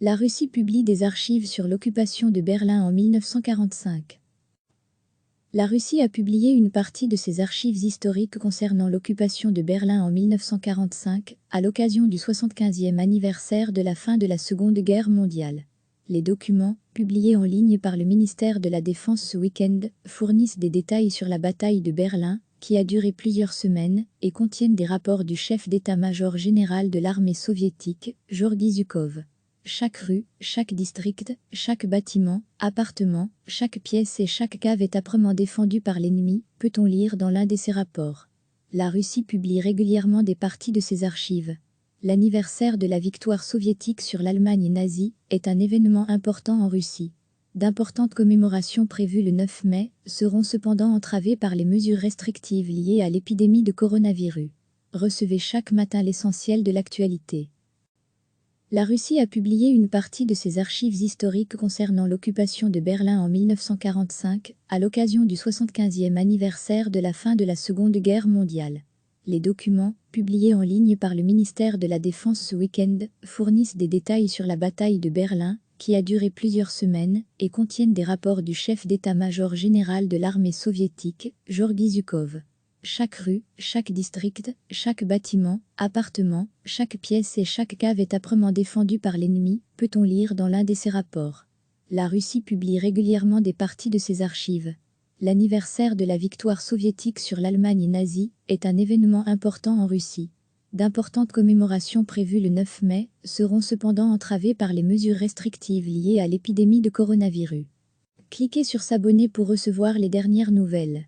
La Russie publie des archives sur l'occupation de Berlin en 1945. La Russie a publié une partie de ses archives historiques concernant l'occupation de Berlin en 1945, à l'occasion du 75e anniversaire de la fin de la Seconde Guerre mondiale. Les documents, publiés en ligne par le ministère de la Défense ce week-end, fournissent des détails sur la bataille de Berlin, qui a duré plusieurs semaines, et contiennent des rapports du chef d'état-major général de l'armée soviétique, Georgi Zhukov. Chaque rue, chaque district, chaque bâtiment, appartement, chaque pièce et chaque cave est âprement défendue par l'ennemi, peut-on lire dans l'un de ses rapports. La Russie publie régulièrement des parties de ses archives. L'anniversaire de la victoire soviétique sur l'Allemagne nazie est un événement important en Russie. D'importantes commémorations prévues le 9 mai seront cependant entravées par les mesures restrictives liées à l'épidémie de coronavirus. Recevez chaque matin l'essentiel de l'actualité. La Russie a publié une partie de ses archives historiques concernant l'occupation de Berlin en 1945, à l'occasion du 75e anniversaire de la fin de la Seconde Guerre mondiale. Les documents, publiés en ligne par le ministère de la Défense ce week-end, fournissent des détails sur la bataille de Berlin, qui a duré plusieurs semaines, et contiennent des rapports du chef d'état-major général de l'armée soviétique, Georgi Zhukov. Chaque rue, chaque district, chaque bâtiment, appartement, chaque pièce et chaque cave est âprement défendue par l'ennemi, peut-on lire dans l'un de ses rapports. La Russie publie régulièrement des parties de ses archives. L'anniversaire de la victoire soviétique sur l'Allemagne nazie est un événement important en Russie. D'importantes commémorations prévues le 9 mai seront cependant entravées par les mesures restrictives liées à l'épidémie de coronavirus. Cliquez sur s'abonner pour recevoir les dernières nouvelles.